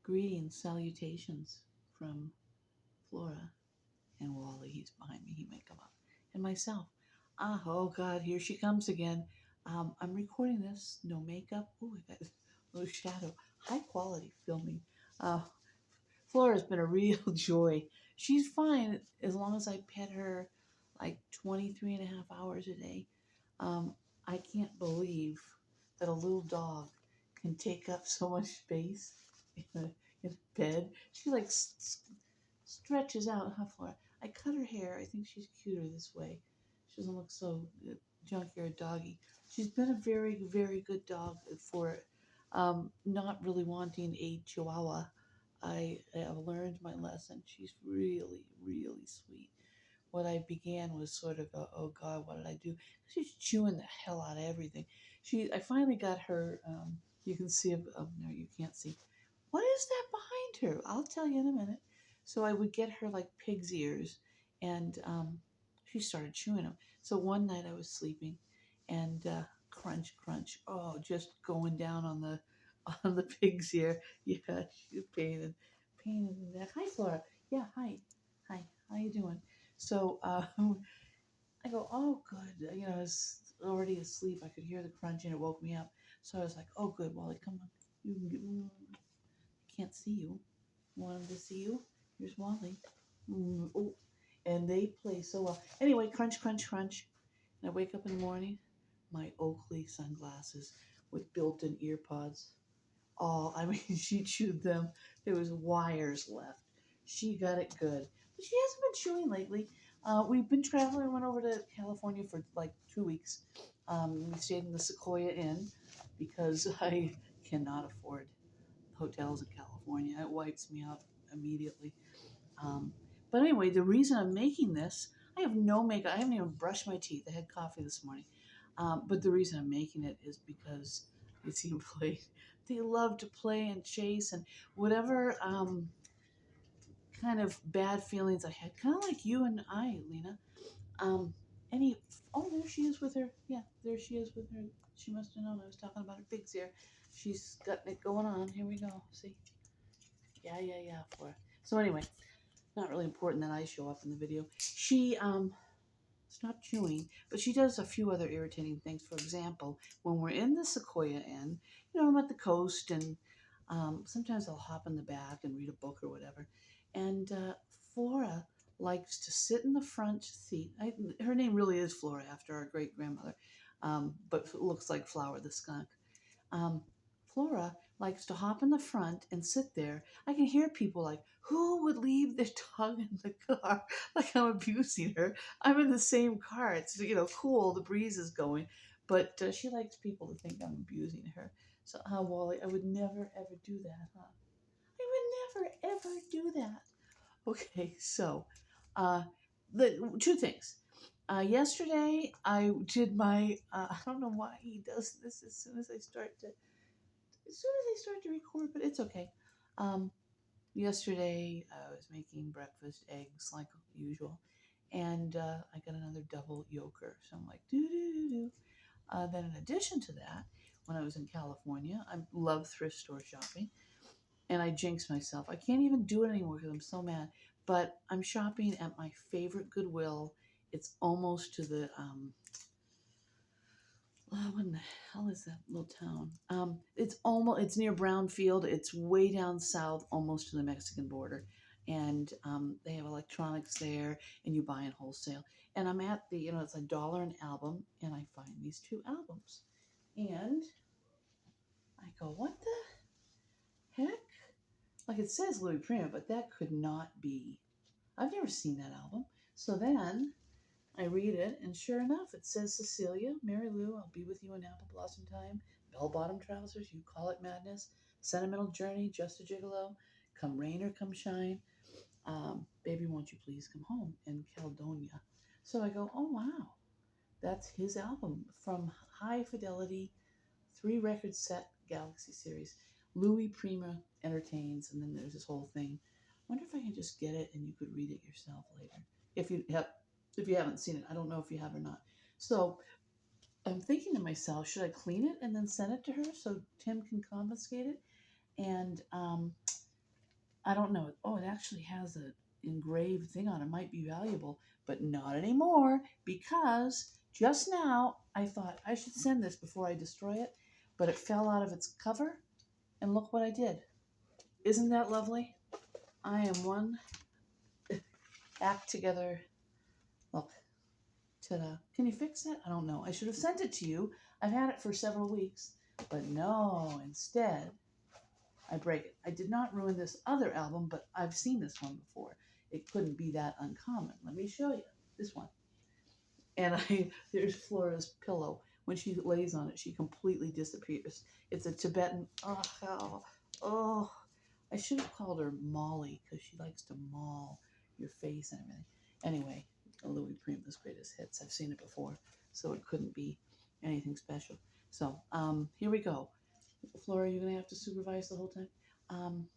Greetings, salutations from Flora and Wally. He's behind me. He might come up. And myself. Oh God, here she comes again. I'm recording this, no makeup. Oh, I got a little shadow. High quality filming. Uh, Flora's been a real joy. She's fine as long as I pet her like 23 and a half hours a day. Um, I can't believe that a little dog can take up so much space in a bed. She like stretches out, huh, Flora? I cut her hair. I think she's cuter this way. She doesn't look so junkyard doggy. She's been a very, very good dog for not really wanting a chihuahua. I have learned my lesson. She's really, really sweet. What I began was sort of a, oh God, what did I do? She's chewing the hell out of everything. I finally got her, you can see, no, you can't see. What is that behind her? I'll tell you in a minute. So I would get her like pig's ears, and she started chewing them. So one night I was sleeping, and crunch, crunch. Oh, just going down on the on the pig's ear. Yeah, she's pain in the neck. Hi, Flora. Yeah, hi, hi. How you doing? So I go, oh, good. You know, I was already asleep. I could hear the crunching. It woke me up. So I was like, oh, good, Wally, come on. You can get, can't see you. Want him to see you? Here's Wally. Oh, and they play so well. Anyway, crunch, crunch, crunch. And I wake up in the morning, my Oakley sunglasses with built-in ear pods. Oh, I mean, she chewed them. There was wires left. She got it good. But she hasn't been chewing lately. We've been traveling. We went over to California for like 2 weeks. We stayed in the Sequoia Inn because I cannot afford hotels in California. It wipes me out immediately. Um, but anyway, the reason I'm making this, I have no makeup. I haven't even brushed my teeth. I had coffee this morning. But the reason I'm making it is because I see them play. They love to play and chase and whatever kind of bad feelings I had, kind of like you and I, Lena. Um, any, oh, there she is with her. Yeah, there she is with her. She must have known I was talking about her pigs here. She's got it going on. Here we go. See? Yeah, yeah, yeah. For so anyway, not really important that I show up in the video. She stopped chewing, but she does a few other irritating things. For example, when we're in the Sequoia Inn, you know, I'm at the coast, and sometimes I'll hop in the back and read a book or whatever. And Flora likes to sit in the front seat. Her name really is Flora after our great grandmother, but it looks like Flower the skunk. Um, Flora likes to hop in the front and sit there. I can hear people like, who would leave their dog in the car? Like I'm abusing her. I'm in the same car. It's, you know, cool. The breeze is going. But she likes people to think I'm abusing her. So, Wally, I would never, ever do that, huh? I would never, ever do that. Okay, so the two things. Yesterday, I did my, I don't know why he does this as soon as I start to record, but it's okay. Um, Yesterday I was making breakfast, eggs like usual, and I got another double yolker. So I'm like, do do do do. Then in addition to that, when I was in California, I love thrift store shopping, and I jinxed myself. I can't even do it anymore because I'm so mad. But I'm shopping at my favorite Goodwill. It's almost to the what in the hell is that little town? It's near Brownfield. It's way down south, almost to the Mexican border, and they have electronics there, and you buy in wholesale. And I'm at the, it's $1 an album, and I find these two albums, and I go, what the heck? Like it says Louis Prima, but that could not be. I've never seen that album. So then I read it, and sure enough, it says Cecilia, Mary Lou, I'll be with you in apple blossom time, bell bottom trousers, you call it madness, sentimental journey, just a gigolo, come rain or come shine, baby, won't you please come home, in Caledonia. So I go, oh wow, that's his album from High Fidelity, 3 record set Galaxy series. Louis Prima entertains, and then there's this whole thing. I wonder if I can just get it and you could read it yourself later. If you haven't seen it, I don't know if you have or not. So I'm thinking to myself, should I clean it and then send it to her so Tim can confiscate it? And I don't know. Oh, it actually has a engraved thing on it. Might be valuable, but not anymore because just now I thought I should send this before I destroy it, but it fell out of its cover, and look what I did. Isn't that lovely? I am one act together. Look, ta-da. Can you fix that? I don't know. I should have sent it to you. I've had it for several weeks, but no, instead I break it. I did not ruin this other album, but I've seen this one before. It couldn't be that uncommon. Let me show you this one. And there's Flora's pillow. When she lays on it, she completely disappears. It's a Tibetan. Oh. I should have called her Molly because she likes to maul your face and everything. Anyway, Louis Prima's greatest hits. I've seen it before, so it couldn't be anything special. So here we go. Flora, you're gonna have to supervise the whole time. Um,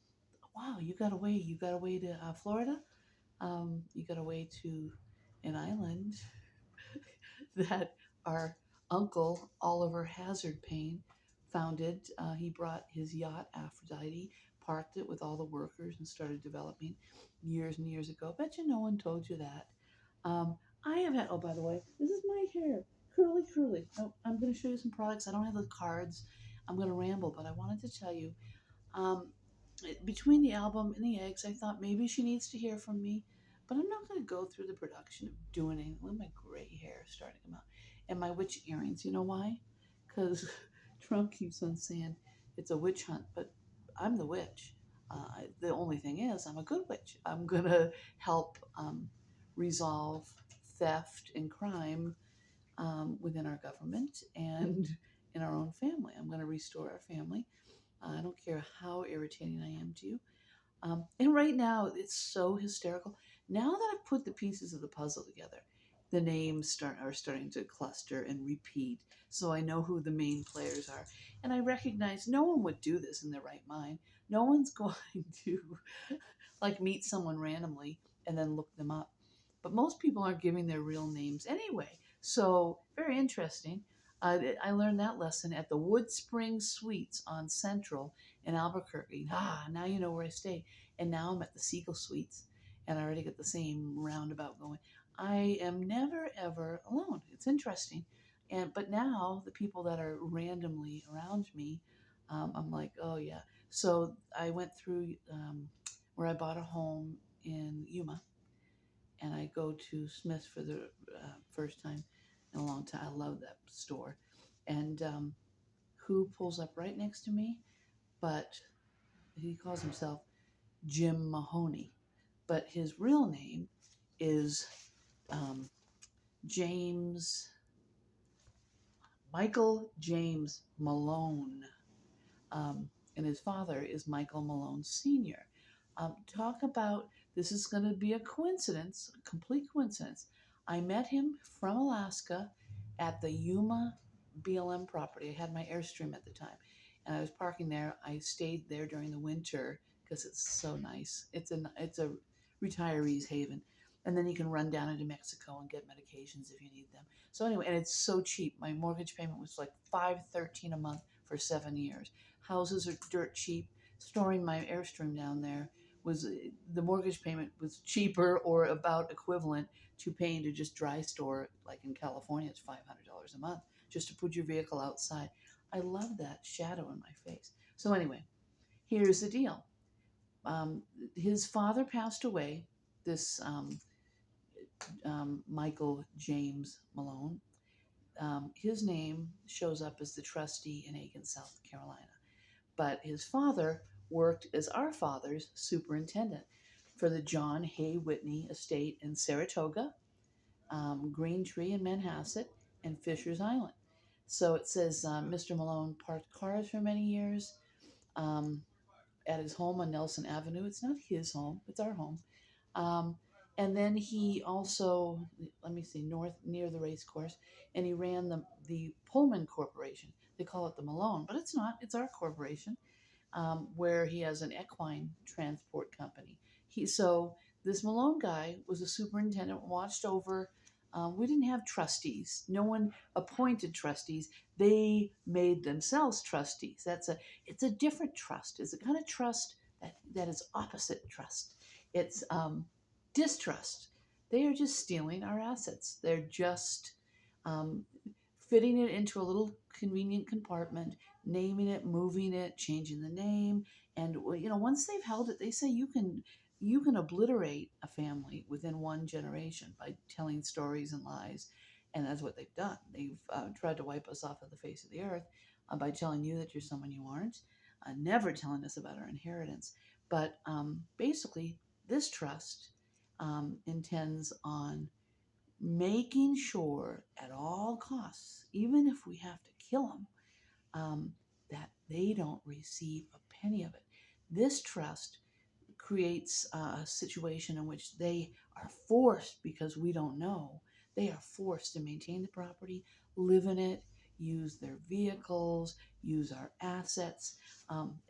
wow, you got away. You got away to Florida. You got away to an island that our uncle Oliver Hazard Payne founded. He brought his yacht Aphrodite, parked it with all the workers, and started developing years and years ago. Bet you no one told you that. Um, I have had. Oh, by the way, this is my hair, curly, curly. Oh, I'm going to show you some products. I don't have the cards. I'm going to ramble, but I wanted to tell you. Um, Between the album and the eggs, I thought maybe she needs to hear from me, but I'm not going to go through the production of doing anything with my gray hair starting to come out and my witch earrings. You know why? Because Trump keeps on saying it's a witch hunt, but I'm the witch. The only thing is, I'm a good witch. I'm going to help resolve theft and crime within our government and in our own family. I'm going to restore our family. I don't care how irritating I am to you. And right now, it's so hysterical. Now that I've put the pieces of the puzzle together, the names are starting to cluster and repeat. So I know who the main players are. And I recognize no one would do this in their right mind. No one's going to like meet someone randomly and then look them up. But most people aren't giving their real names anyway. So very interesting. I learned that lesson at the Wood Spring Suites on Central in Albuquerque. Now you know where I stay. And now I'm at the Siegel Suites, and I already get the same roundabout going. I am never ever alone. It's interesting, but now the people that are randomly around me, I'm like, oh yeah. So I went through where I bought a home in Yuma, and I go to Smith for the first time in a long time. I love that store, and who pulls up right next to me? But he calls himself Jim Mahoney, but his real name is um, James Michael James Malone, and his father is Michael Malone Sr. Talk about this is going to be a coincidence, a complete coincidence. I met him from Alaska at the Yuma BLM property. I had my Airstream at the time, and I was parking there. I stayed there during the winter because it's so nice. It's a retirees haven, and then you can run down into Mexico and get medications if you need them. So anyway, and it's so cheap. My mortgage payment was like $513 a month for 7 years. Houses are dirt cheap. Storing my Airstream down there was the mortgage payment was cheaper or about equivalent to paying to just dry store like in California. It's $500 a month just to put your vehicle outside. I love that shadow in my face. So anyway, here's the deal. His father passed away. This Michael James Malone. His name shows up as the trustee in Aiken, South Carolina. But his father worked as our father's superintendent for the John Hay Whitney estate in Saratoga, Green Tree in Manhasset, and Fisher's Island. So it says Mr. Malone parked cars for many years um, at his home on Nelson Avenue. It's not his home, it's our home. Um, and then he also, let me see, north near the race course, and he ran the Pullman Corporation. They call it the Malone, but it's not, it's our corporation where he has an equine transport company. So this Malone guy was a superintendent, watched over. We didn't have trustees. No one appointed trustees. They made themselves trustees. It's a different trust. It's a kind of trust that is opposite trust. It's distrust. They are just stealing our assets. They're just um, fitting it into a little convenient compartment, naming it, moving it, changing the name, and once they've held it, they say you can obliterate a family within one generation by telling stories and lies, and that's what they've done. They've tried to wipe us off of the face of the earth by telling you that you're someone you aren't, never telling us about our inheritance. But basically, this trust intends on making sure at all costs, even if we have to kill them, that they don't receive a penny of it. This trust creates a situation in which they are forced, because we don't know, they are forced to maintain the property, live in it, use their vehicles, use our assets.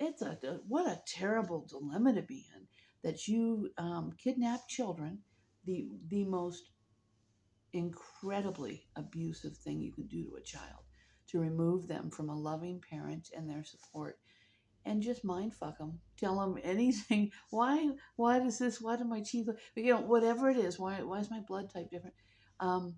It's what a terrible dilemma to be in, that you kidnap children, the most incredibly abusive thing you can do to a child, to remove them from a loving parent and their support, and just mind fuck them. Tell them anything. Why does this? Why do my teeth? Whatever it is. Why is my blood type different? Um,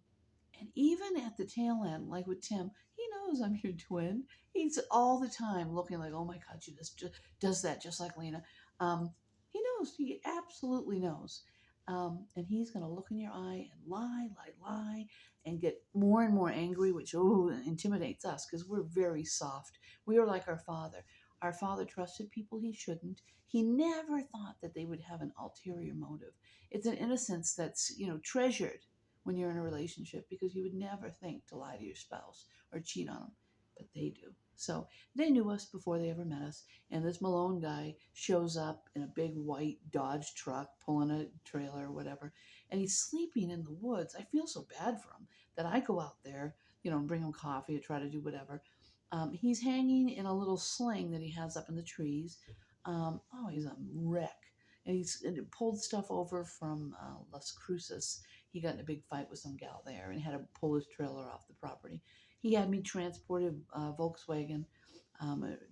and even at the tail end, like with Tim, he knows I'm your twin. He's all the time looking like, oh my God, she just does that just like Lena. He knows. He absolutely knows. And he's going to look in your eye and lie, and get more and more angry, which intimidates us because we're very soft. We are like our father. Our father trusted people he shouldn't. He never thought that they would have an ulterior motive. It's an innocence that's treasured when you're in a relationship, because you would never think to lie to your spouse or cheat on them, but they do. So they knew us before they ever met us, and this Malone guy shows up in a big white Dodge truck pulling a trailer or whatever, and he's sleeping in the woods. I feel so bad for him that I go out there, bring him coffee or try to do whatever. He's hanging in a little sling that he has up in the trees. He's a wreck. And he's pulled stuff over from Las Cruces. He got in a big fight with some gal there and had to pull his trailer off the property. He had me transport a Volkswagen,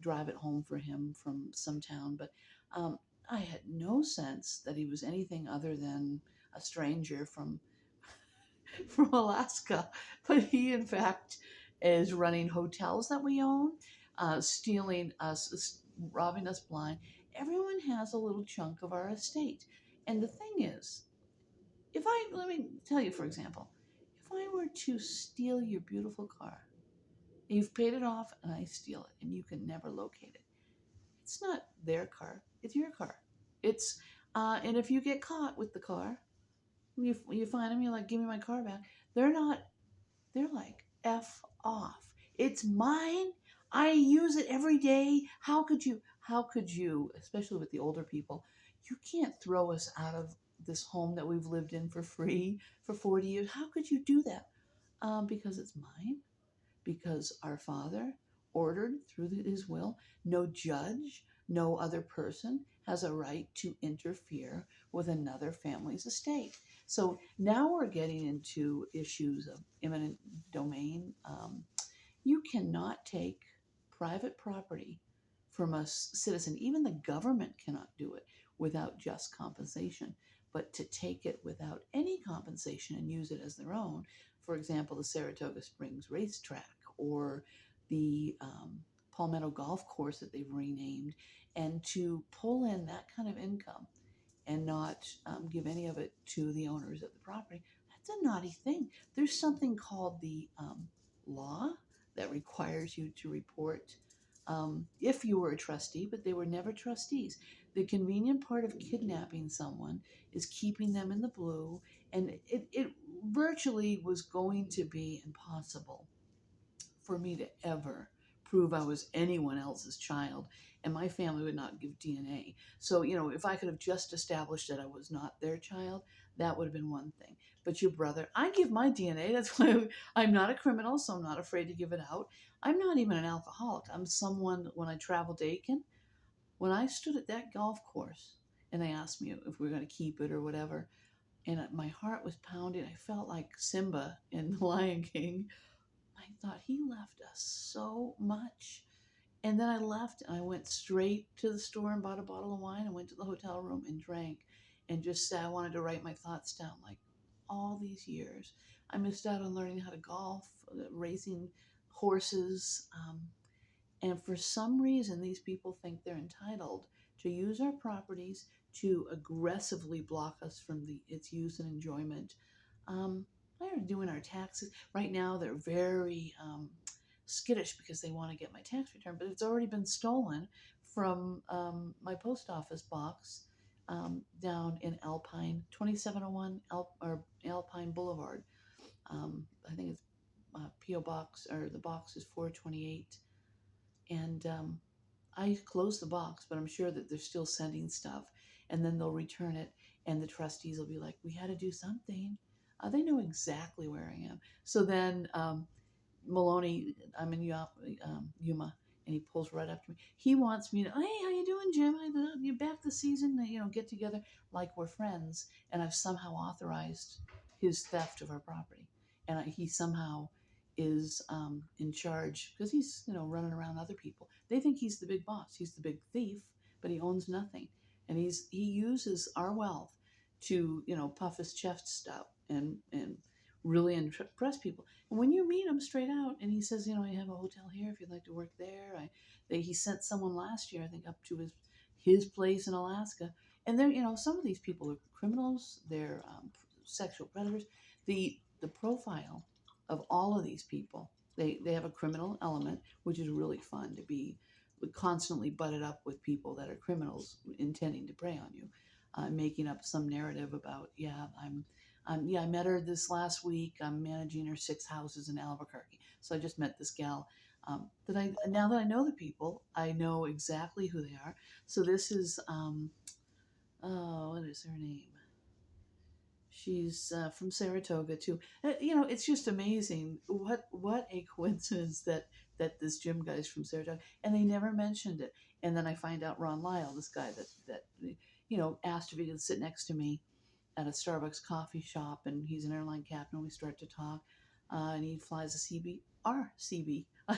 drive it home for him from some town, but I had no sense that he was anything other than a stranger from from Alaska. But he, in fact, is running hotels that we own, stealing us, robbing us blind. Everyone has a little chunk of our estate. And the thing is, let me tell you, for example, if I were to steal your beautiful car, you've paid it off, and I steal it, and you can never locate it, it's not their car, it's your car. And if you get caught with the car, you find them, you're like, give me my car back. They're not, they're like, F off. It's mine. I use it every day. How could you, especially with the older people, you can't throw us out of this home that we've lived in for free for 40 years. How could you do that? Because it's mine, because our Father ordered through his will, no judge, no other person has a right to interfere with another family's estate. So now we're getting into issues of eminent domain. You cannot take private property from a citizen. Even the government cannot do it without just compensation. But to take it without any compensation and use it as their own, for example, the Saratoga Springs racetrack, or the Palmetto Golf Course that they've renamed, and to pull in that kind of income and not give any of it to the owners of the property, that's a naughty thing. There's something called the law that requires you to report if you were a trustee, but they were never trustees. The convenient part of kidnapping someone is keeping them in the blue, and it virtually was going to be impossible for me to ever prove I was anyone else's child, and my family would not give DNA. So, if I could have just established that I was not their child, that would have been one thing. But your brother, I give my DNA. That's why I'm not a criminal, so I'm not afraid to give it out. I'm not even an alcoholic. I'm someone, when I traveled to Aiken, when I stood at that golf course and they asked me if we were going to keep it or whatever, and my heart was pounding, I felt like Simba in The Lion King. I thought, he left us so much. And then I left and I went straight to the store and bought a bottle of wine and went to the hotel room and drank and just said I wanted to write my thoughts down. Like all these years, I missed out on learning how to golf, racing horses. And for some reason, these people think they're entitled to use our properties to aggressively block us from its use and enjoyment. They're doing our taxes. Right now, they're very skittish because they want to get my tax return, but it's already been stolen from my post office box down in Alpine, 2701 Alpine Boulevard. I think it's P.O. Box, or the box is 428. And I closed the box, but I'm sure that they're still sending stuff, and then they'll return it, and the trustees will be like, "We had to do something." They know exactly where I am. So then Maloney, I'm in Yuma, and he pulls right up to me. He wants me to, "Hey, how you doing, Jim? You back this season? Get together like we're friends." And I've somehow authorized his theft of our property, and he somehow is in charge because he's running around other people. They think he's the big boss. He's the big thief, but he owns nothing, and he uses our wealth to puff his chest out and really impress people. And when you meet him straight out, and he says, "I have a hotel here if you'd like to work there." He sent someone last year, I think, up to his place in Alaska. And they're, some of these people are criminals. They're sexual predators. The profile of all of these people, they have a criminal element, which is really fun to be constantly butted up with people that are criminals intending to prey on you, making up some narrative about, yeah, yeah, I met her this last week. I'm managing her 6 houses in Albuquerque. So I just met this gal. Now that I know the people, I know exactly who they are. So this is, oh, what is her name? She's from Saratoga too. It's just amazing what a coincidence that this Jim guy's from Saratoga, and they never mentioned it. And then I find out Ron Lyle, this guy that asked if he could sit next to me at a Starbucks coffee shop, and he's an airline captain. We start to talk, and he flies a CB.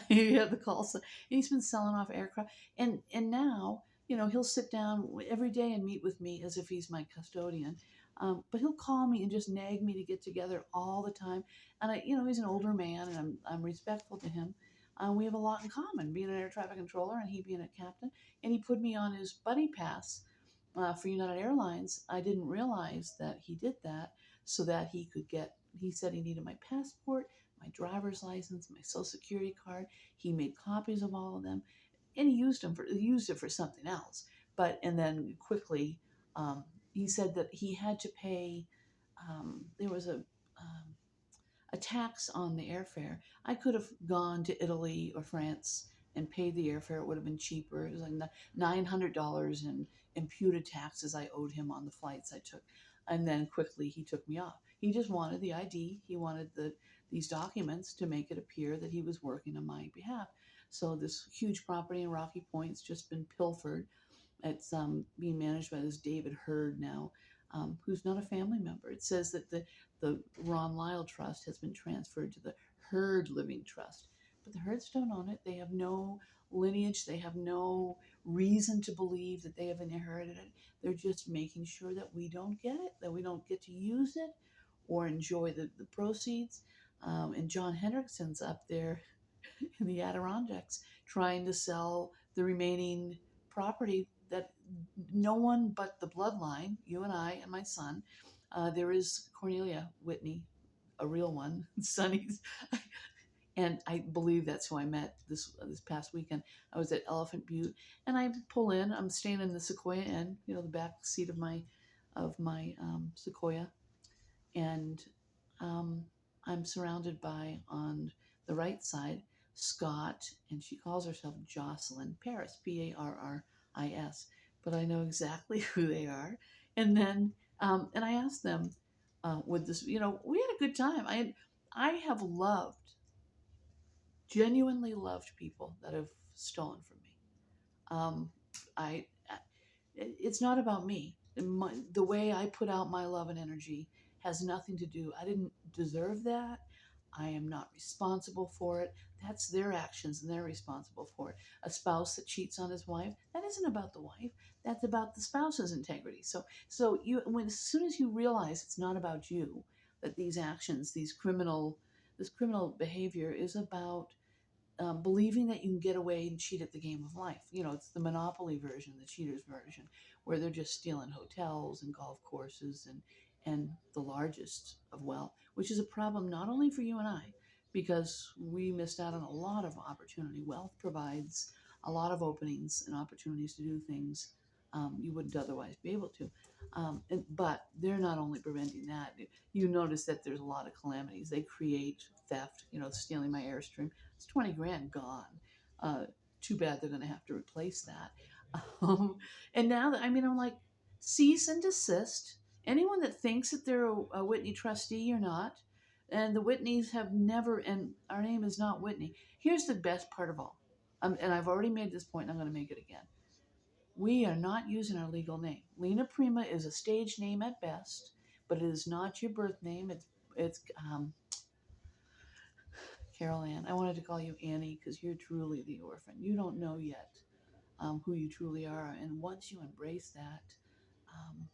You have the call, and he's been selling off aircraft, and now he'll sit down every day and meet with me as if he's my custodian. But he'll call me and just nag me to get together all the time. And he's an older man, and I'm respectful to him. We have a lot in common, being an air traffic controller and he being a captain. And he put me on his buddy pass for United Airlines. I didn't realize that he did that so that he could get. He said he needed my passport, my driver's license, my social security card. He made copies of all of them, and he used it for something else. And then quickly, he said that he had to pay. There was a tax on the airfare. I could have gone to Italy or France and paid the airfare. It would have been cheaper. It was like $900 in imputed taxes I owed him on the flights I took. And then quickly he took me off. He just wanted the ID. He wanted these documents to make it appear that he was working on my behalf. So this huge property in Rocky Point's just been pilfered. It's being managed by this David Hurd now, who's not a family member. It says that the Ron Lyle Trust has been transferred to the Hurd Living Trust. But the Hurds don't own it. They have no lineage. They have no reason to believe that they have inherited it. They're just making sure that we don't get it, that we don't get to use it or enjoy the proceeds. And John Hendrickson's up there in the Adirondacks trying to sell the remaining property that no one but the bloodline, you and I and my son, there is Cornelia Whitney, a real one, Sonny's, and I believe that's who I met this past weekend. I was at Elephant Butte, and I pull in. I'm staying in the Sequoia Inn, the back seat of my Sequoia, and I'm surrounded by, on the right side, Scott, and she calls herself Jocelyn Paris, Parris, but I know exactly who they are. And then, and I asked them, would this, we had a good time. I have genuinely loved people that have stolen from me. Um, I, it's not about me. The way I put out my love and energy has nothing to do. I didn't deserve that. I am not responsible for it. That's their actions and they're responsible for it. A spouse that cheats on his wife, that isn't about the wife. That's about the spouse's integrity. So as soon as you realize it's not about you, that these actions, this criminal behavior is about believing that you can get away and cheat at the game of life. It's the monopoly version, the cheater's version, where they're just stealing hotels and golf courses and the largest of wealth, which is a problem not only for you and I, because we missed out on a lot of opportunity. Wealth provides a lot of openings and opportunities to do things you wouldn't otherwise be able to. But they're not only preventing that. You notice that there's a lot of calamities. They create theft, stealing my Airstream. It's 20 grand gone. Uh, Too bad they're going to have to replace that. And now that, I'm like, cease and desist. Anyone that thinks that they're a Whitney trustee or not, and the Whitneys have never, and our name is not Whitney. Here's the best part of all, and I've already made this point, and I'm going to make it again. We are not using our legal name. Lena Prima is a stage name at best, but it is not your birth name. It's Carol Ann. I wanted to call you Annie because you're truly the orphan. You don't know yet who you truly are, and once you embrace that, um,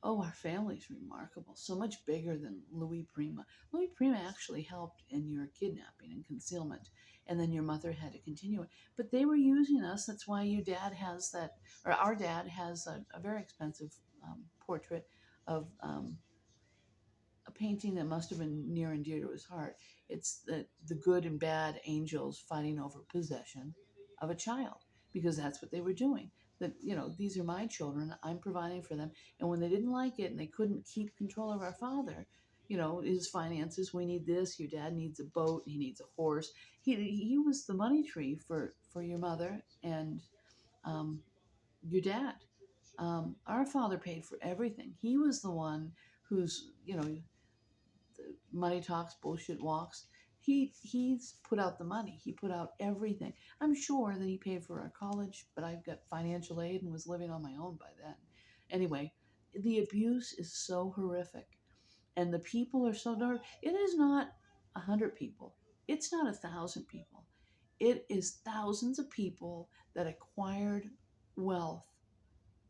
oh, our family's remarkable. So much bigger than Louis Prima. Louis Prima actually helped in your kidnapping and concealment, and then your mother had to continue it. But they were using us. That's why your dad has that, or our dad has a very expensive portrait of a painting that must have been near and dear to his heart. It's the good and bad angels fighting over possession of a child, because that's what they were doing. That, these are my children, I'm providing for them. And when they didn't like it and they couldn't keep control of our father, his finances, we need this, your dad needs a boat, he needs a horse. He was the money tree for your mother and um, your dad. Our father paid for everything. He was the one who's, money talks, bullshit walks. He's put out the money. He put out everything. I'm sure that he paid for our college, but I've got financial aid and was living on my own by then. Anyway, the abuse is so horrific, and the people are so dark. It is not 100 people. It's not 1,000 people. It is thousands of people that acquired wealth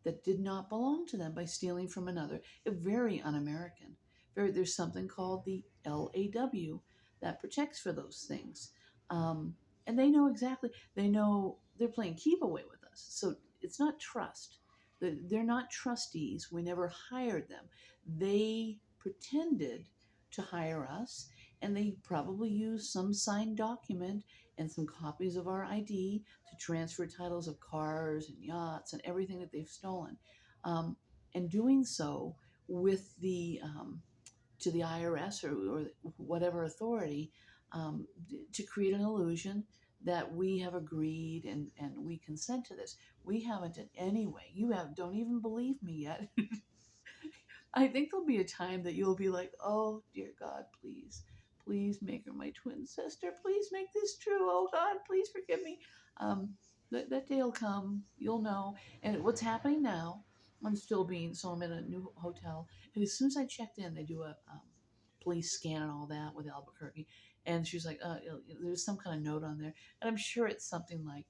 that did not belong to them by stealing from another. Very un-American. There's something called the LAW that protects for those things. Um, and they know exactly, they know they're playing keep away with us. So it's not trust. They're not trustees. We never hired them. They pretended to hire us, and they probably used some signed document and some copies of our ID to transfer titles of cars and yachts and everything that they've stolen. Um, and doing so with to the IRS or whatever authority, to create an illusion that we have agreed and we consent to this. We haven't in any way. Don't even believe me yet. I think there'll be a time that you'll be like, oh, dear God, please, please make her my twin sister. Please make this true. Oh, God, please forgive me. Um, that day will come. You'll know. And what's happening now, I'm in a new hotel. And as soon as I checked in, they do a police scan and all that with Albuquerque. And she's like, there's some kind of note on there. And I'm sure it's something like,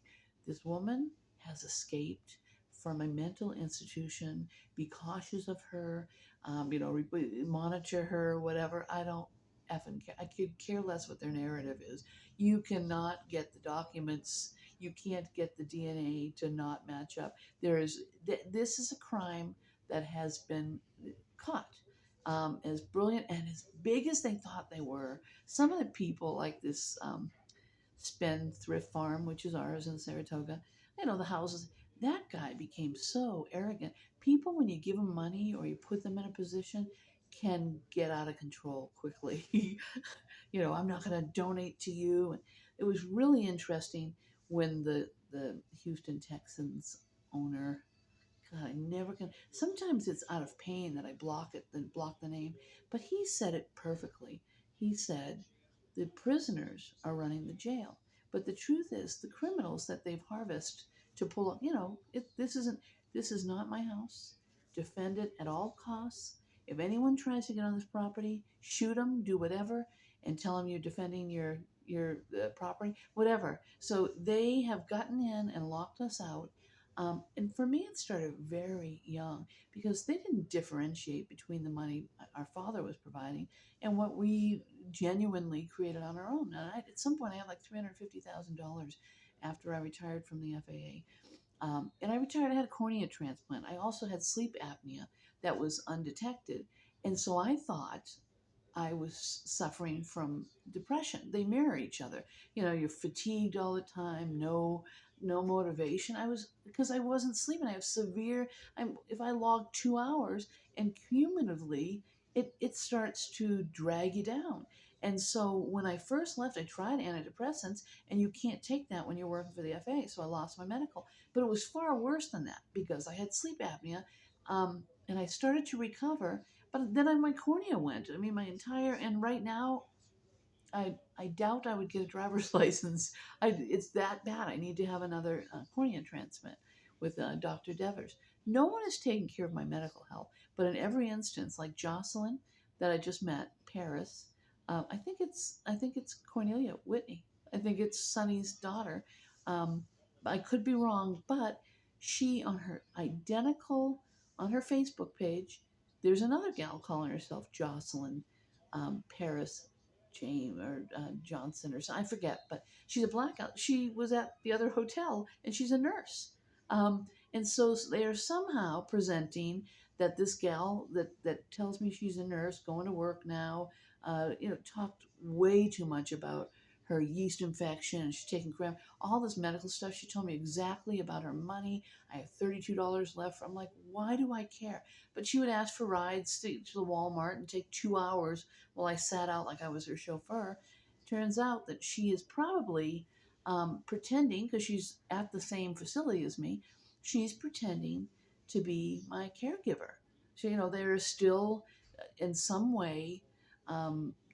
this woman has escaped from a mental institution. Be cautious of her, monitor her, whatever. I don't effing care. I could care less what their narrative is. You cannot get the documents. You can't get the DNA to not match up. This is a crime that has been caught. As brilliant and as big as they thought they were, some of the people like this Spendthrift Farm, which is ours in Saratoga, the houses, that guy became so arrogant. People, when you give them money or you put them in a position, can get out of control quickly. I'm not going to donate to you. And it was really interesting when the Houston Texans owner, God, I never can. Sometimes it's out of pain that I block the name, but he said it perfectly. He said, the prisoners are running the jail, but the truth is, the criminals that they've harvested to pull up, this is not my house. Defend it at all costs. If anyone tries to get on this property, shoot them, do whatever. and tell them you're defending your property, whatever. So they have gotten in and locked us out. And for me, it started very young because they didn't differentiate between the money our father was providing and what we genuinely created on our own. And at some point, I had like $350,000 after I retired from the FAA. And I retired, I had a cornea transplant. I also had sleep apnea that was undetected. And so I thought I was suffering from depression. They mirror each other. You know, you're fatigued all the time, no motivation. I was because I wasn't sleeping. I have severe. If I log 2 hours and cumulatively, it starts to drag you down. And so when I first left, I tried antidepressants, and you can't take that when you're working for the FA. So I lost my medical, but it was far worse than that because I had sleep apnea, and I started to recover, but then my cornea went. I mean, my entire, and right now, I doubt I would get a driver's license. It's that bad. I need to have another cornea transplant with Dr. Devers. No one is taking care of my medical health, but in every instance, like Jocelyn that I just met, Paris, I think it's Cornelia Whitney. I think it's Sonny's daughter. Um, I could be wrong, but she on her Facebook page, there's another gal calling herself Jocelyn Paris James or Johnson or something. I forget, but she's a blackout. She was at the other hotel and she's a nurse. And so they are somehow presenting that this gal that tells me she's a nurse going to work now, talked way too much about her yeast infection and she's taking crap, all this medical stuff. She told me exactly about her money. I have $32 left. I'm like, why do I care? But she would ask for rides to the Walmart and take 2 hours while I sat out like I was her chauffeur. Turns out that she is probably pretending, because she's at the same facility as me, she's pretending to be my caregiver. So, they're still in some way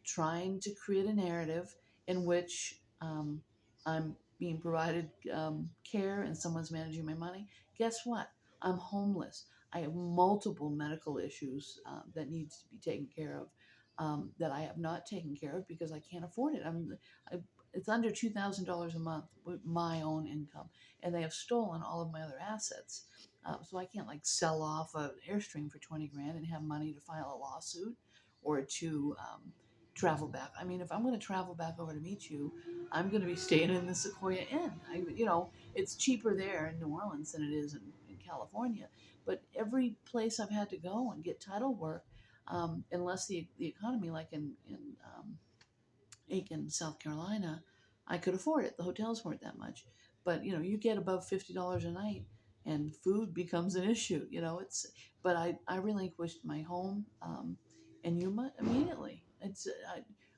trying to create a narrative in which I'm being provided care and someone's managing my money. Guess what? I'm homeless. I have multiple medical issues that needs to be taken care of, that I have not taken care of because I can't afford it. It's under $2,000 a month with my own income, and they have stolen all of my other assets. So I can't like sell off an Airstream for 20 grand and have money to file a lawsuit or to travel back. I mean, if I'm going to travel back over to meet you, I'm going to be staying in the Sequoia Inn. It's cheaper there in New Orleans than it is in California. But every place I've had to go and get title work, unless the economy, like in Aiken, South Carolina, I could afford it. The hotels weren't that much, but you get above $50 a night, and food becomes an issue. But I relinquished my home and Yuma immediately.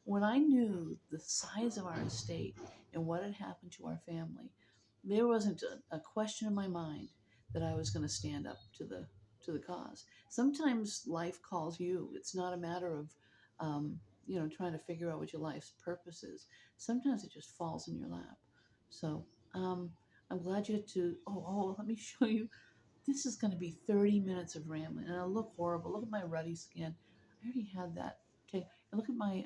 When I knew the size of our estate and what had happened to our family, there wasn't a question in my mind that I was going to stand up to the cause. Sometimes life calls you. It's not a matter of trying to figure out what your life's purpose is. Sometimes it just falls in your lap. So I'm glad you had to. Oh, let me show you. This is going to be 30 minutes of rambling, and I look horrible. Look at my ruddy skin. I already had that. Okay, and look at my.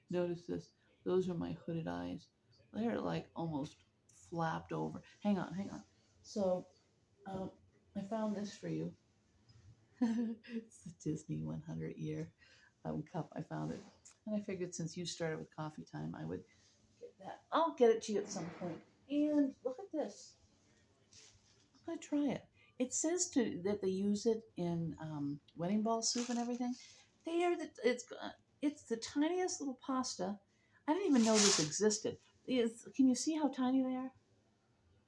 Notice this. Those are my hooded eyes. They're like almost flapped over. Hang on, hang on. So um, I found this for you. It's the Disney 100 year cup. I found it. And I figured since you started with coffee time, I would get that. I'll get it to you at some point. And look at this. I'm going to try it. It says that they use it in wedding ball soup and everything. It's the tiniest little pasta. I didn't even know this existed. Can you see how tiny they are?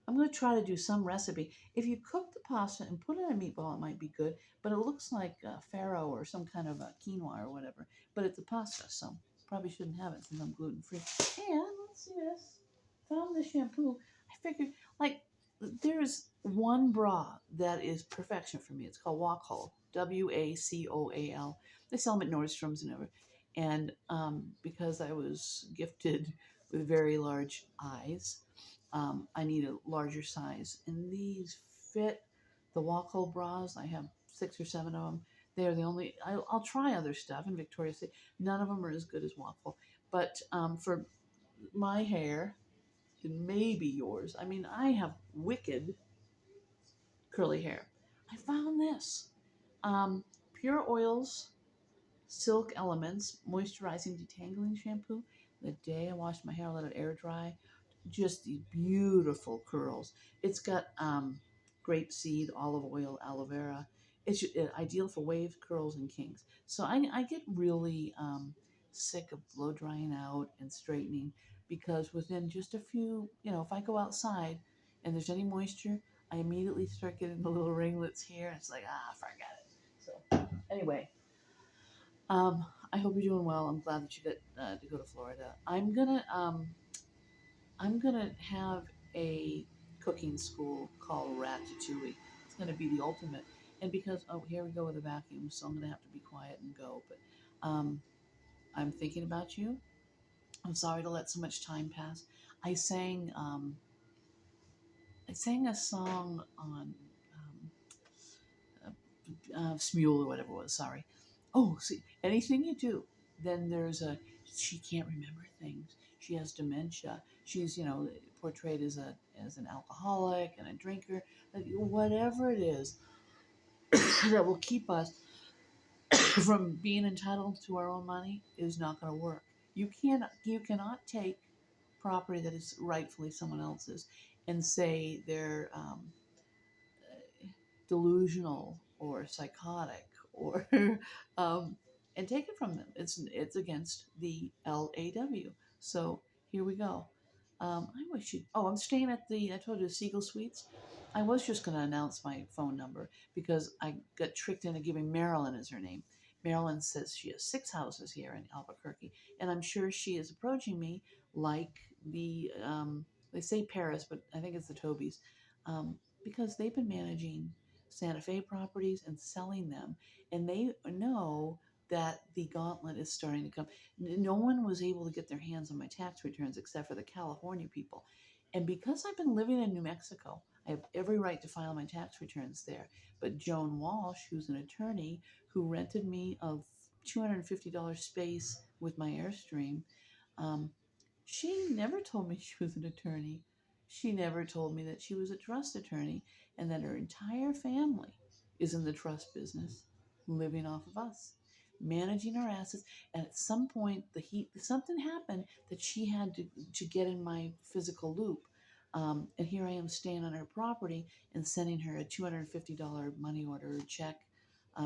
I'm going to try to do some recipe. If you cook the pasta and put it in a meatball, it might be good, but it looks like farro or some kind of a quinoa or whatever. But it's a pasta, so probably shouldn't have it since I'm gluten free. And let's see this. Found the shampoo. I figured, like, there's one bra that is perfection for me. It's called Wacol, Wacoal. They sell them at Nordstrom's and everything. And because I was gifted with very large eyes, I need a larger size. And these fit the Wacol bras. I have 6 or 7 of them. They're the only. I'll try other stuff in Victoria's Secret. None of them are as good as waffle. But for my hair and maybe yours, I mean, I have wicked curly hair. I found this pure oils Silk Elements Moisturizing Detangling Shampoo. The day I washed my hair, let it air dry. Just these beautiful curls. It's got grapeseed, olive oil, aloe vera. It's ideal for waves, curls, and kinks. So I get really sick of blow drying out and straightening because within just a few, if I go outside and there's any moisture, I immediately start getting the little ringlets here. It's like, forget it. So, anyway, I hope you're doing well. I'm glad that you got to go to Florida. I'm gonna have a cooking school called Ratatouille. It's gonna be the ultimate. And because here we go with the vacuum, so I'm gonna have to be quiet and go. But um, I'm thinking about you. I'm sorry to let so much time pass. I sang um, I sang a song on Smule or whatever it was. Sorry. Oh, see, anything you do, then she can't remember things. She has dementia. She's portrayed as an alcoholic and a drinker. Whatever it is that will keep us from being entitled to our own money is not going to work. You cannot take property that is rightfully someone else's and say they're delusional or psychotic or um, and take it from them. It's against the LAW. So here we go. I wish you. Oh, I'm staying at the. I told you Siegel Suites. I was just going to announce my phone number because I got tricked into giving Marilyn as her name. Marilyn says she has 6 houses here in Albuquerque, and I'm sure she is approaching me like they say Paris, but I think it's the Tobys, because they've been managing Santa Fe properties and selling them. And they know that the gauntlet is starting to come. No one was able to get their hands on my tax returns except for the California people. And because I've been living in New Mexico, I have every right to file my tax returns there. But Joan Walsh, who's an attorney who rented me a $250 space with my Airstream, um, she never told me she was an attorney. She never told me that she was a trust attorney and that her entire family is in the trust business, living off of us, managing our assets. And at some point, something happened that she had to get in my physical loop. And here I am staying on her property and sending her a $250 money order check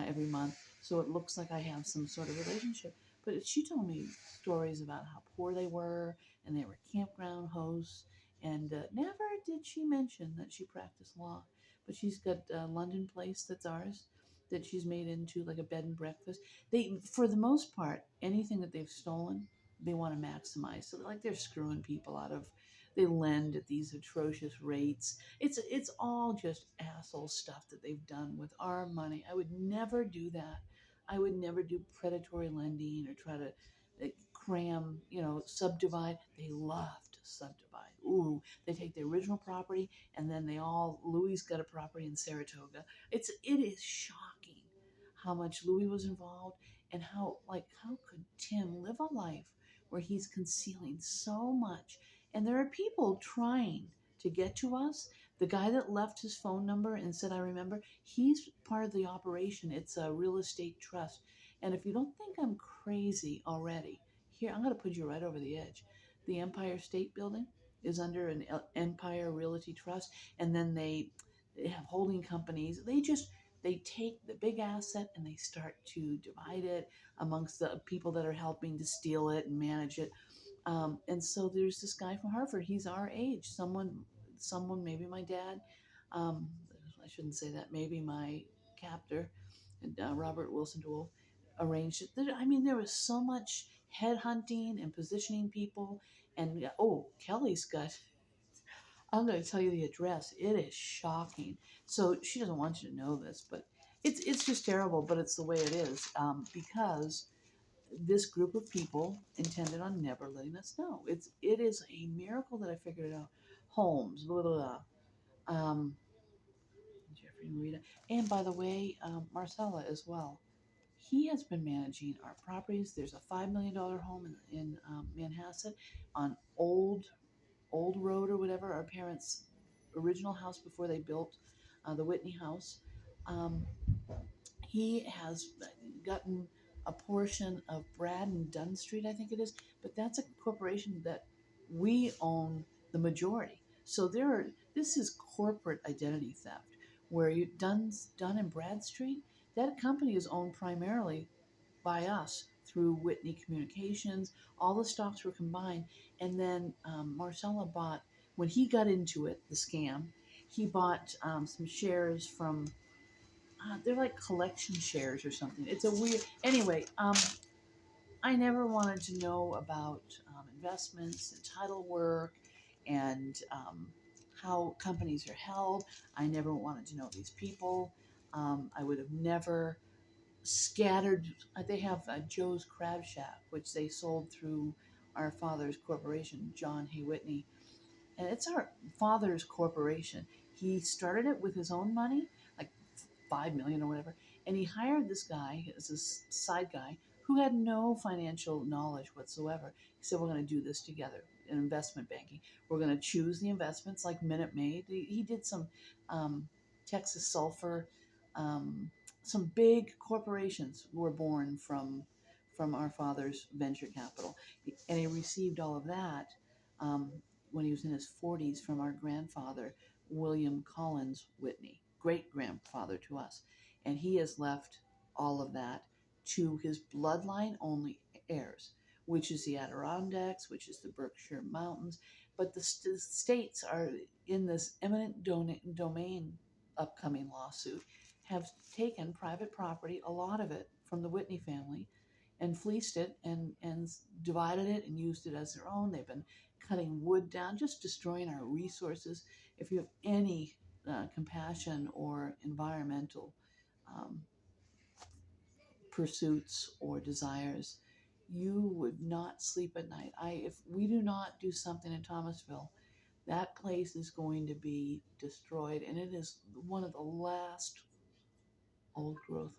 every month. So it looks like I have some sort of relationship. But she told me stories about how poor they were and they were campground hosts. And never did she mention that she practiced law. But she's got a London place that's ours that she's made into like a bed and breakfast. They, for the most part, anything that they've stolen, they want to maximize. So like they're screwing people out of. They lend at these atrocious rates. It's all just asshole stuff that they've done with our money. I would never do that. I would never do predatory lending or try to cram, subdivide. They love to subdivide. Ooh, they take the original property and then Louis got a property in Saratoga. It is shocking how much Louis was involved and how could Tim live a life where he's concealing so much. And there are people trying to get to us. The guy that left his phone number and said, I remember, he's part of the operation. It's a real estate trust. And if you don't think I'm crazy already, here, I'm going to put you right over the edge. The Empire State Building is under an Empire Realty Trust, and then they have holding companies. They take the big asset and they start to divide it amongst the people that are helping to steal it and manage it. And so there's this guy from Harvard. He's our age. Someone, maybe my dad. Um, I shouldn't say that. Maybe my captor, Robert Wilson DeWolf, arranged it. I mean, there was so much headhunting and positioning people. And oh, Kelly's got. I'm going to tell you the address. It is shocking. So she doesn't want you to know this, but it's just terrible. But it's the way it is because this group of people intended on never letting us know. It is a miracle that I figured it out. Holmes, blah, blah, blah. Um, Jeffrey and Rita, and by the way, Marcella as well. he has been managing our properties. There's a $5 million home in Manhasset on Old Road or whatever, our parents' original house before they built the Whitney house. Um, he has gotten a portion of Brad and Dunn Street, I think it is, but that's a corporation that we own the majority. So this is corporate identity theft, where Dunn and Brad Street, that company is owned primarily by us through Whitney Communications. All the stocks were combined, and then Marcella bought when he got into it, the scam. He bought some shares from they're like collection shares or something. It's a weird. Anyway, I never wanted to know about investments and title work and how companies are held. I never wanted to know these people. I would have never scattered. They have Joe's Crab Shack, which they sold through our father's corporation, John Hay Whitney, and it's our father's corporation. He started it with his own money, like 5 million or whatever, and he hired this guy as a side guy who had no financial knowledge whatsoever. He said, "We're going to do this together in investment banking. We're going to choose the investments like Minute Maid." He did some um, Texas Sulfur. Um, some big corporations were born from our father's venture capital, and he received all of that. Um, when he was in his 40s from our grandfather, William Collins Whitney, great grandfather to us. And he has left all of that to his bloodline only heirs, which is the Adirondacks, which is the Berkshire Mountains. But the states are in this eminent domain upcoming lawsuit, have taken private property, a lot of it from the Whitney family, and fleeced it and divided it and used it as their own. They've been cutting wood down, just destroying our resources. If you have any compassion or environmental um, pursuits or desires, you would not sleep at night. If we do not do something in Thomasville, that place is going to be destroyed, and it is one of the last old growth